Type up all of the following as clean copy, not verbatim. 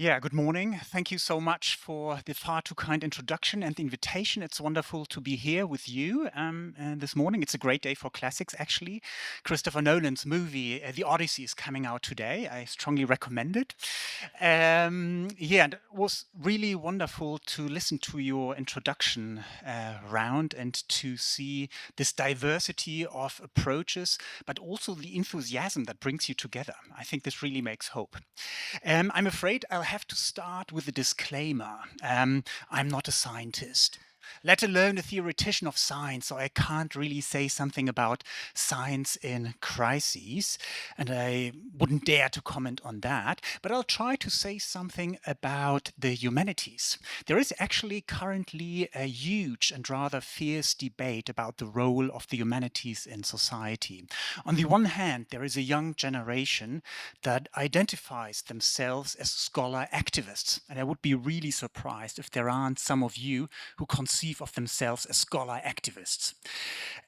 Yeah, good morning. Thank you so much for the far too kind introduction and the invitation. It's wonderful to be here with you this morning. It's a great day for classics, actually. Christopher Nolan's movie, The Odyssey, is coming out today. I strongly recommend it. Yeah, and it was really wonderful to listen to your introduction round and to see this diversity of approaches, but also the enthusiasm that brings you together. I think this really makes hope. I'm afraid I'll have to start with a disclaimer. I'm not a scientist, let alone a theoretician of science, so I can't really say something about science in crises, and I wouldn't dare to comment on that, but I'll try to say something about the humanities. There is actually currently a huge and rather fierce debate about the role of the humanities in society. On the one hand, there is a young generation that identifies themselves as scholar activists, and I would be really surprised if there aren't some of you who conceive of themselves as scholar activists.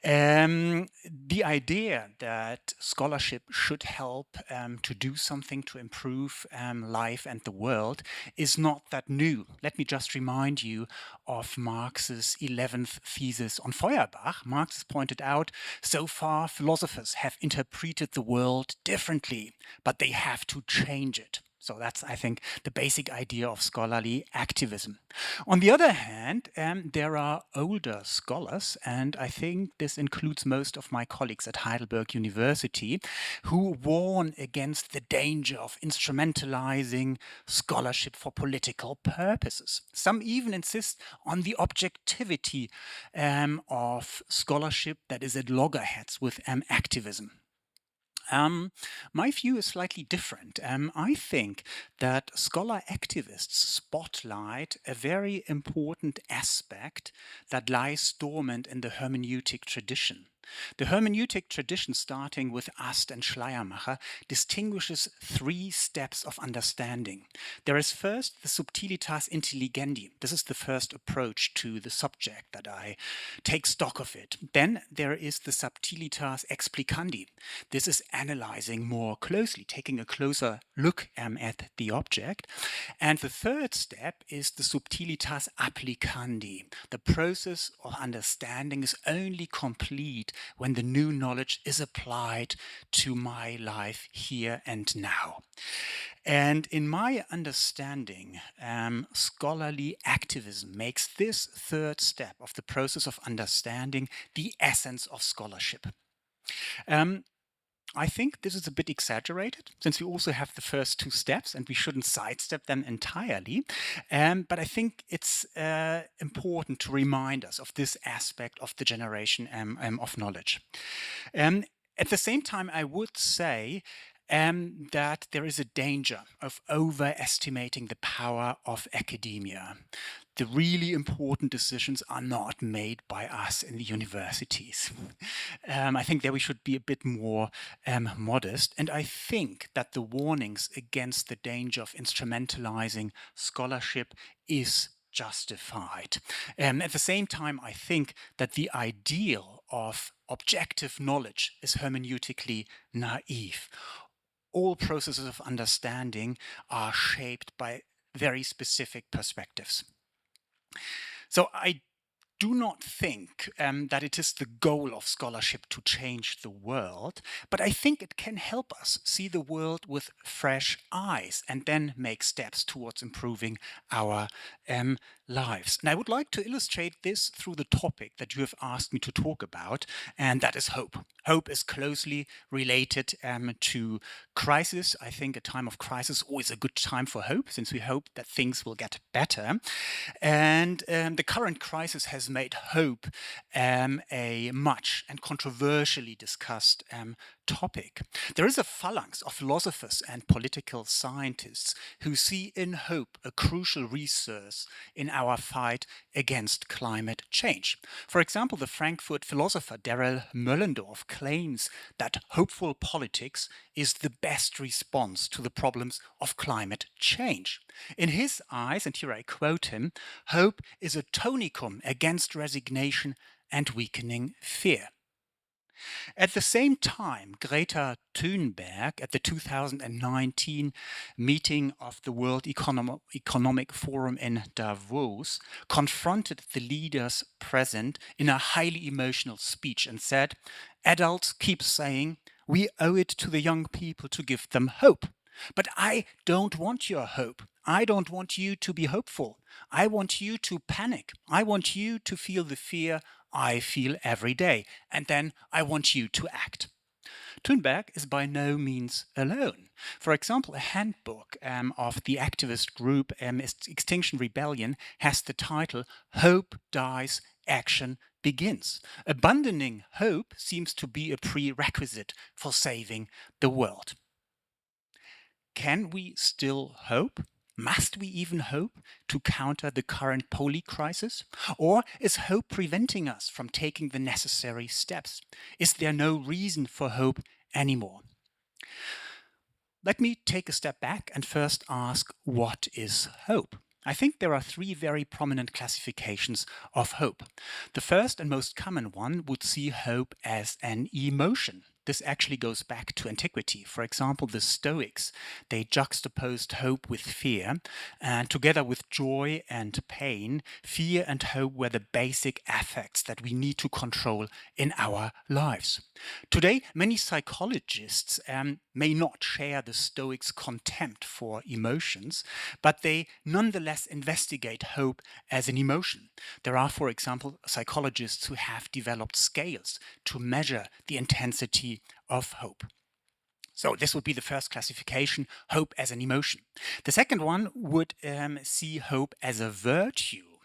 The idea that scholarship should help to do something to improve life and the world is not that new. Let me just remind you of Marx's 11th thesis on Feuerbach. Marx has pointed out, so far philosophers have interpreted the world differently, but they have to change it. So that's, I think, the basic idea of scholarly activism. On the other hand, there are older scholars, and I think this includes most of my colleagues at Heidelberg University, who warn against the danger of instrumentalizing scholarship for political purposes. Some even insist on the objectivity of scholarship that is at loggerheads with activism. My view is slightly different. I think that scholar activists spotlight a very important aspect that lies dormant in the hermeneutic tradition. The hermeneutic tradition, starting with Ast and Schleiermacher, distinguishes three steps of understanding. There is first the subtilitas intelligendi. This is the first approach to the subject that I take stock of it. Then there is the subtilitas explicandi. This is analyzing more closely, taking a closer look at the object. And the third step is the subtilitas applicandi. The process of understanding is only complete when the new knowledge is applied to my life here and now. And in my understanding, scholarly activism makes this third step of the process of understanding the essence of scholarship. I think this is a bit exaggerated, since we also have the first two steps and we shouldn't sidestep them entirely. But I think it's important to remind us of this aspect of the generation of knowledge. At the same time, I would say that there is a danger of overestimating the power of academia. The really important decisions are not made by us in the universities. I think that we should be a bit more modest. And I think that the warnings against the danger of instrumentalizing scholarship is justified. At the same time, I think that the ideal of objective knowledge is hermeneutically naive. All processes of understanding are shaped by very specific perspectives. So I do not think that it is the goal of scholarship to change the world, but I think it can help us see the world with fresh eyes and then make steps towards improving our lives. And I would like to illustrate this through the topic that you have asked me to talk about, and that is hope. Hope is closely related to crisis. I think a time of crisis is always a good time for hope, since we hope that things will get better. And the current crisis has made hope a much and controversially discussed topic. There is a phalanx of philosophers and political scientists who see in hope a crucial resource in our fight against climate change. For example, the Frankfurt philosopher Darrell Moellendorf claims that hopeful politics is the best response to the problems of climate change. In his eyes, and here I quote him, hope is a tonicum against resignation and weakening fear. At the same time, Greta Thunberg at the 2019 meeting of the World Economic Forum in Davos confronted the leaders present in a highly emotional speech and said, "Adults keep saying we owe it to the young people to give them hope. But I don't want your hope. I don't want you to be hopeful. I want you to panic. I want you to feel the fear I feel every day. And then I want you to act." Thunberg is by no means alone. For example, a handbook of the activist group Extinction Rebellion has the title "Hope Dies, Action Begins." Abandoning hope seems to be a prerequisite for saving the world. Can we still hope? Must we even hope to counter the current crisis? Or is hope preventing us from taking the necessary steps? Is there no reason for hope anymore? Let me take a step back and first ask, what is hope? I think there are three very prominent classifications of hope. The first and most common one would see hope as an emotion. This actually goes back to antiquity. For example, the Stoics, they juxtaposed hope with fear, and together with joy and pain, fear and hope were the basic affects that we need to control in our lives. Today, many psychologists may not share the Stoics' contempt for emotions, but they nonetheless investigate hope as an emotion. There are, for example, psychologists who have developed scales to measure the intensity of hope. So this would be the first classification, hope as an emotion. The second one would see hope as a virtue.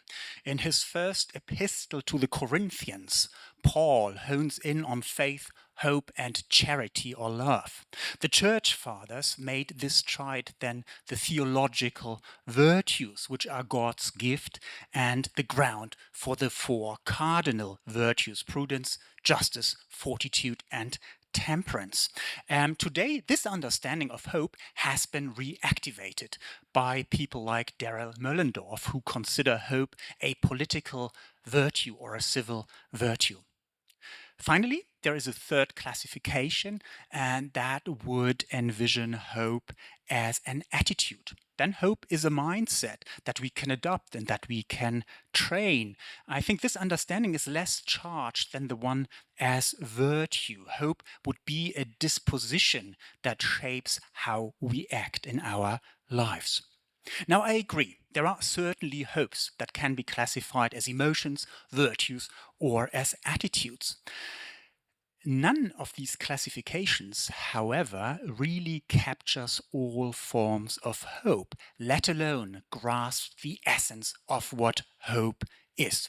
In his first epistle to the Corinthians, Paul hones in on faith, hope, and charity or love. The church fathers made this triad then the theological virtues, which are God's gift and the ground for the four cardinal virtues: prudence, justice, fortitude, and temperance. Today, this understanding of hope has been reactivated by people like Daryl Moellendorf, who consider hope a political virtue or a civil virtue. Finally, there is a third classification, and that would envision hope as an attitude. Then hope is a mindset that we can adopt and that we can train. I think this understanding is less charged than the one as virtue. Hope would be a disposition that shapes how we act in our lives. Now, I agree, there are certainly hopes that can be classified as emotions, virtues, or as attitudes. None of these classifications, however, really captures all forms of hope, let alone grasp the essence of what hope is.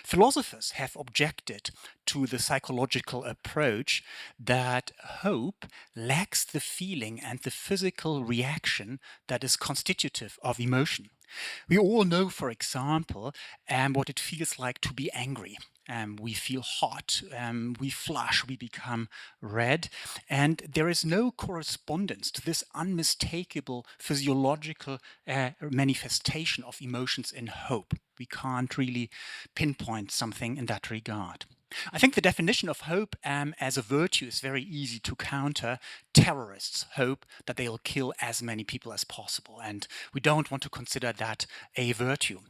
Philosophers have objected to the psychological approach that hope lacks the feeling and the physical reaction that is constitutive of emotion. We all know, for example, what it feels like to be angry. We feel hot, we flush, we become red, and there is no correspondence to this unmistakable physiological manifestation of emotions in hope. We can't really pinpoint something in that regard. I think the definition of hope as a virtue is very easy to counter. Terrorists hope that they'll kill as many people as possible, and we don't want to consider that a virtue.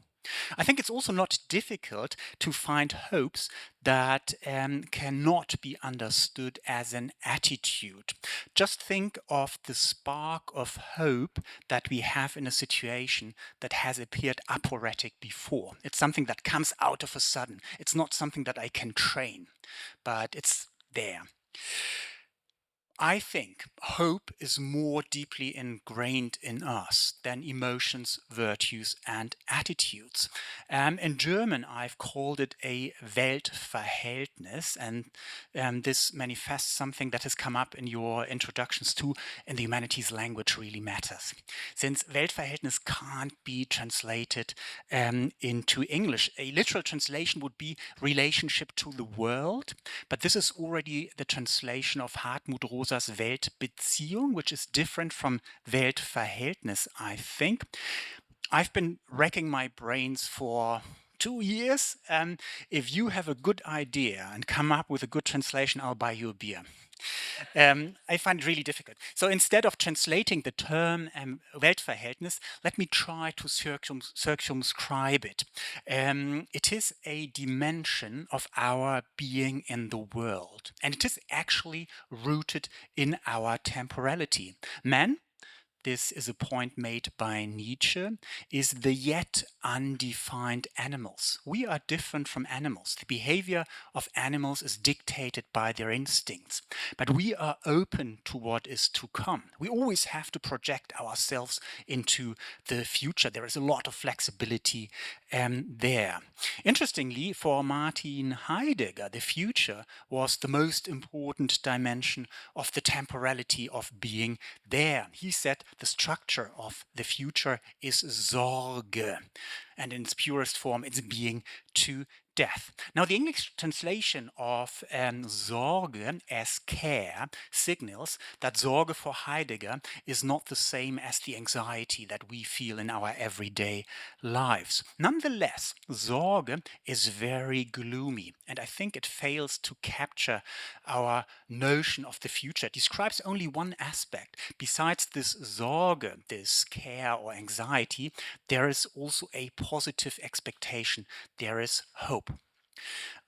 I think it's also not difficult to find hopes that cannot be understood as an attitude. Just think of the spark of hope that we have in a situation that has appeared aporetic before. It's something that comes out of a sudden. It's not something that I can train, but it's there. I think hope is more deeply ingrained in us than emotions, virtues, and attitudes. In German, I've called it a Weltverhältnis, and this manifests something that has come up in your introductions to in the humanities language really matters. Since Weltverhältnis can't be translated into English, a literal translation would be relationship to the world, but this is already the translation of Hartmut Rosa's Weltbeziehung, which is different from Weltverhältnis, I think. I've been racking my brains for 2 years. If you have a good idea and come up with a good translation, I'll buy you a beer. I find it really difficult. So instead of translating the term Weltverhältnis, let me try to circumscribe it. It is a dimension of our being in the world, and it is actually rooted in our temporality. Man, this is a point made by Nietzsche, is the yet undefined animals. We are different from animals. The behavior of animals is dictated by their instincts, but we are open to what is to come. We always have to project ourselves into the future. There is a lot of flexibility there. Interestingly, for Martin Heidegger, the future was the most important dimension of the temporality of being there. He said the structure of the future is Sorge, and in its purest form, it's being to death. Now, the English translation of Sorge as care signals that Sorge for Heidegger is not the same as the anxiety that we feel in our everyday lives. Nonetheless, Sorge is very gloomy, and I think it fails to capture our notion of the future. It describes only one aspect. Besides this Sorge, this care or anxiety, there is also a positive expectation. There is hope.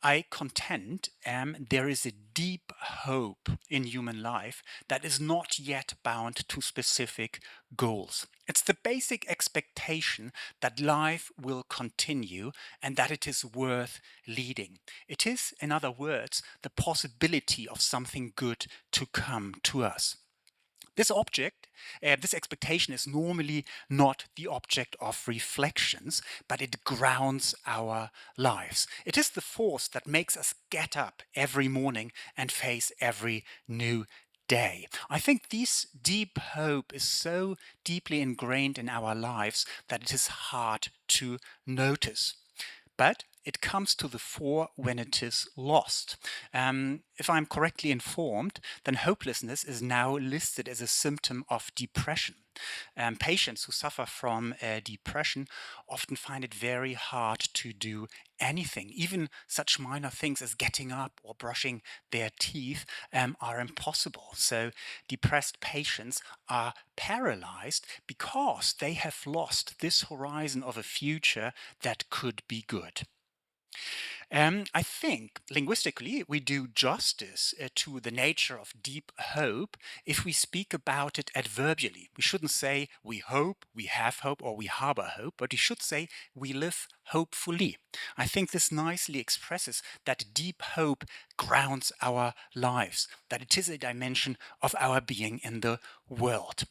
I contend there is a deep hope in human life that is not yet bound to specific goals. It's the basic expectation that life will continue and that it is worth leading. It is, in other words, the possibility of something good to come to us. This this expectation is normally not the object of reflections, but it grounds our lives. It is the force that makes us get up every morning and face every new day. I think this deep hope is so deeply ingrained in our lives that it is hard to notice. But it comes to the fore when it is lost. If I'm correctly informed, then hopelessness is now listed as a symptom of depression. Patients who suffer from depression often find it very hard to do anything. Even such minor things as getting up or brushing their teeth are impossible. So depressed patients are paralyzed because they have lost this horizon of a future that could be good. I think linguistically we do justice to the nature of deep hope if we speak about it adverbially. We shouldn't say we hope, we have hope, or we harbor hope, but we should say we live hopefully. I think this nicely expresses that deep hope grounds our lives, that it is a dimension of our being in the world.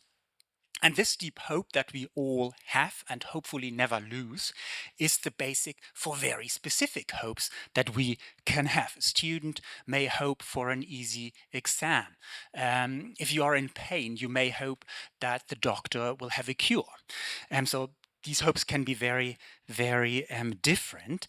And this deep hope that we all have and hopefully never lose is the basic for very specific hopes that we can have. A student may hope for an easy exam. If you are in pain, you may hope that the doctor will have a cure. So these hopes can be very, very different.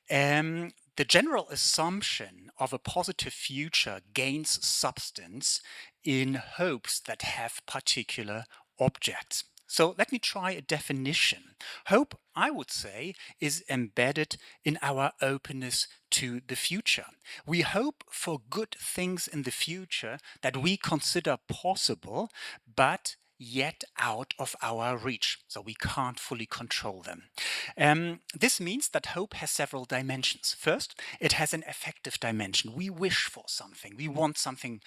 The general assumption of a positive future gains substance in hopes that have particular objects. So let me try a definition. Hope, I would say, is embedded in our openness to the future. We hope for good things in the future that we consider possible, but yet out of our reach, so we can't fully control them. This means that hope has several dimensions. First, it has an affective dimension. We wish for something. We want something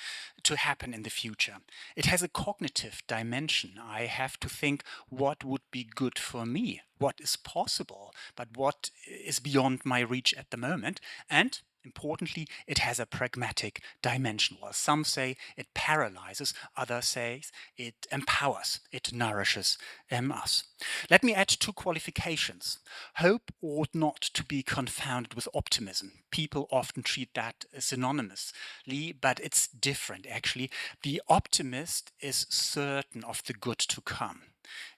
to happen in the future. It has a cognitive dimension. I have to think what would be good for me, what is possible, but what is beyond my reach at the moment. And importantly, it has a pragmatic dimension. While some say it paralyzes, others say it empowers, it nourishes us. Let me add two qualifications. Hope ought not to be confounded with optimism. People often treat that synonymously, but it's different actually. The optimist is certain of the good to come.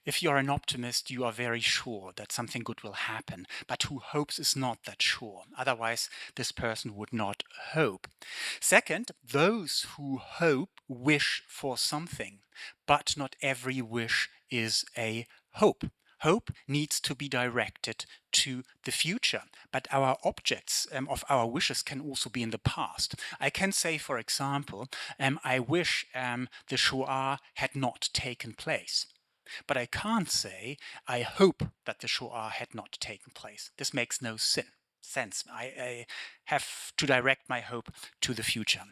If you're an optimist, you are very sure that something good will happen, but who hopes is not that sure. Otherwise, this person would not hope. Second, those who hope wish for something, but not every wish is a hope. Hope needs to be directed to the future, but our objects of our wishes can also be in the past. I can say, for example, I wish the Shoah had not taken place. But I can't say, I hope that the Shoah had not taken place. This makes no sense. I have to direct my hope to the future.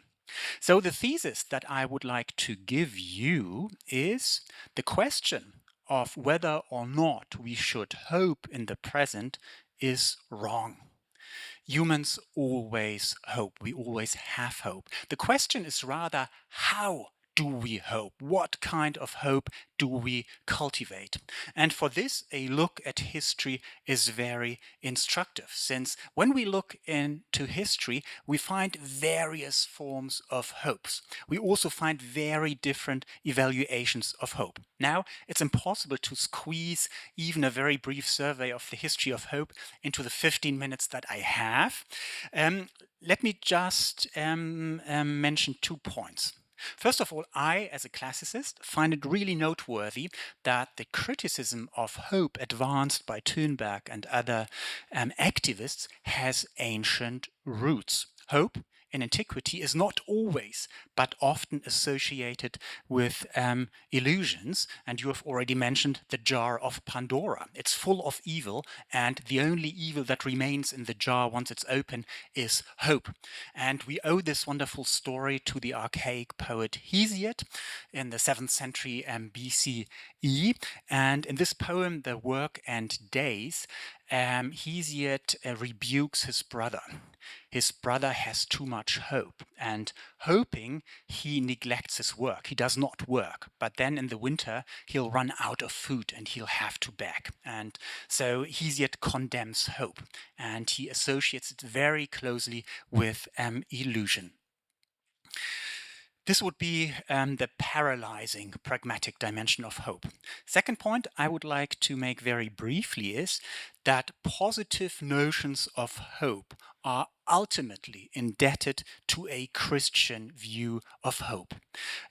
So the thesis that I would like to give you is the question of whether or not we should hope in the present is wrong. Humans always hope. We always have hope. The question is rather, how do we hope? What kind of hope do we cultivate? And for this, a look at history is very instructive, since when we look into history, we find various forms of hopes. We also find very different evaluations of hope. Now, it's impossible to squeeze even a very brief survey of the history of hope into the 15 minutes that I have. Let me just mention 2 points. First of all, I, as a classicist, find it really noteworthy that the criticism of hope advanced by Thunberg and other activists has ancient roots. Hope in antiquity is not always, but often associated with illusions. And you have already mentioned the jar of Pandora. It's full of evil, and the only evil that remains in the jar once it's open is hope. And we owe this wonderful story to the archaic poet Hesiod in the 7th century BCE. And in this poem, The Work and Days, Hesiod rebukes his brother. His brother has too much hope, and hoping, he neglects his work. He does not work, but then in the winter he'll run out of food and he'll have to beg. And so Hesiod condemns hope, and he associates it very closely with illusion. This would be the paralyzing pragmatic dimension of hope. Second point I would like to make very briefly is that positive notions of hope are ultimately indebted to a Christian view of hope.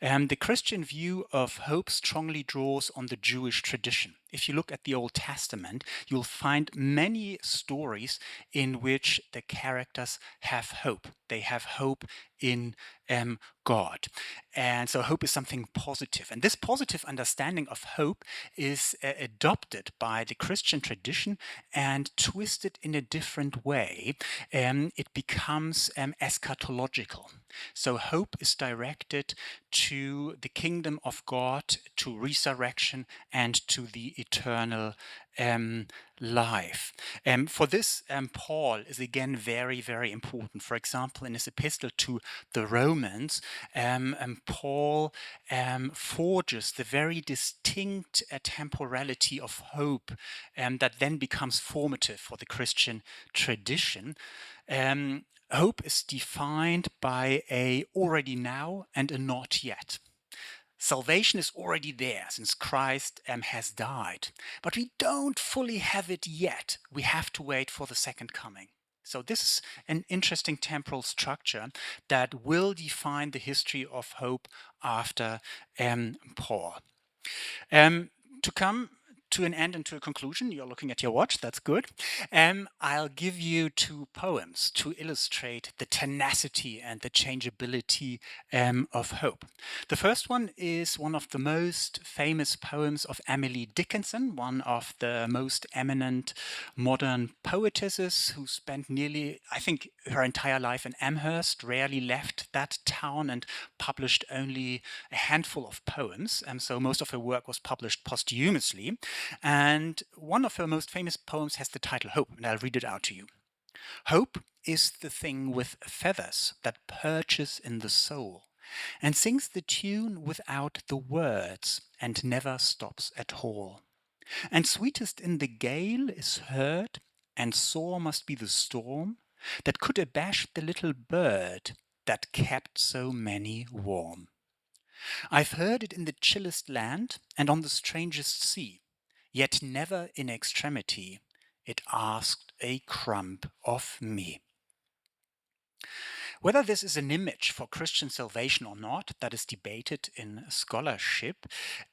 The Christian view of hope strongly draws on the Jewish tradition. If you look at the Old Testament, you'll find many stories in which the characters have hope. They have hope in God. And so hope is something positive. And this positive understanding of hope is adopted by the Christian tradition and twisted in a different way. It becomes eschatological. So hope is directed to the kingdom of God, to resurrection, and to the eternal life. For this, Paul is again very, very important. For example, in his epistle to the Romans, Paul forges the very distinct temporality of hope that then becomes formative for the Christian tradition. Hope is defined by a already now and a not yet. Salvation is already there since Christ has died, but we don't fully have it yet. We have to wait for the second coming. So this is an interesting temporal structure that will define the history of hope after Paul. To come to an end and to a conclusion, you're looking at your watch, that's good. I'll give you 2 poems to illustrate the tenacity and the changeability of hope. The first one is one of the most famous poems of Emily Dickinson, one of the most eminent modern poetesses who spent nearly, I think, her entire life in Amherst, rarely left that town, and published only a handful of poems. So most of her work was published posthumously. And one of her most famous poems has the title Hope, and I'll read it out to you. Hope is the thing with feathers that perches in the soul, and sings the tune without the words, and never stops at all. And sweetest in the gale is heard, and sore must be the storm, that could abash the little bird that kept so many warm. I've heard it in the chillest land, and on the strangest sea, yet never in extremity it asked a crumb of me. Whether this is an image for Christian salvation or not, that is debated in scholarship.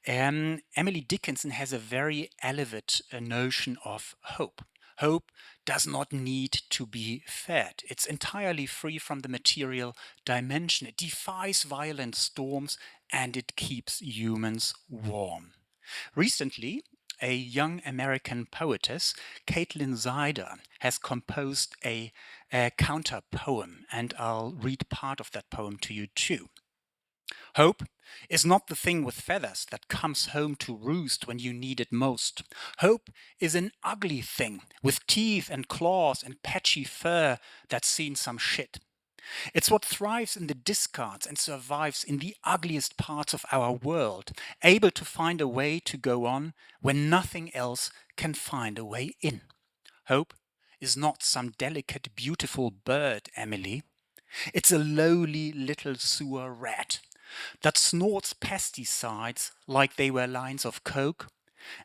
Emily Dickinson has a very elevated notion of hope. Hope does not need to be fed. It's entirely free from the material dimension. It defies violent storms and it keeps humans warm. Recently, a young American poetess, Caitlin Zider, has composed a counter poem, and I'll read part of that poem to you too. Hope is not the thing with feathers that comes home to roost when you need it most. Hope is an ugly thing with teeth and claws and patchy fur that's seen some shit. It's what thrives in the discards and survives in the ugliest parts of our world, able to find a way to go on when nothing else can find a way in. Hope is not some delicate, beautiful bird, Emily. It's a lowly little sewer rat that snorts pesticides like they were lines of coke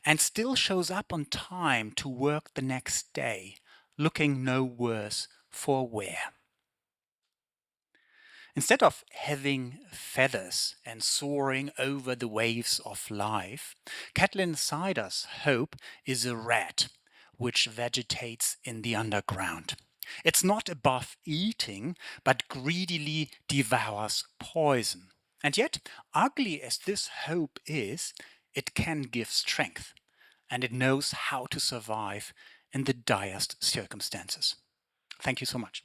and still shows up on time to work the next day, looking no worse for wear. Instead of having feathers and soaring over the waves of life, Caitlin Zider's hope is a rat which vegetates in the underground. It's not above eating, but greedily devours poison. And yet, ugly as this hope is, it can give strength, and it knows how to survive in the direst circumstances. Thank you so much.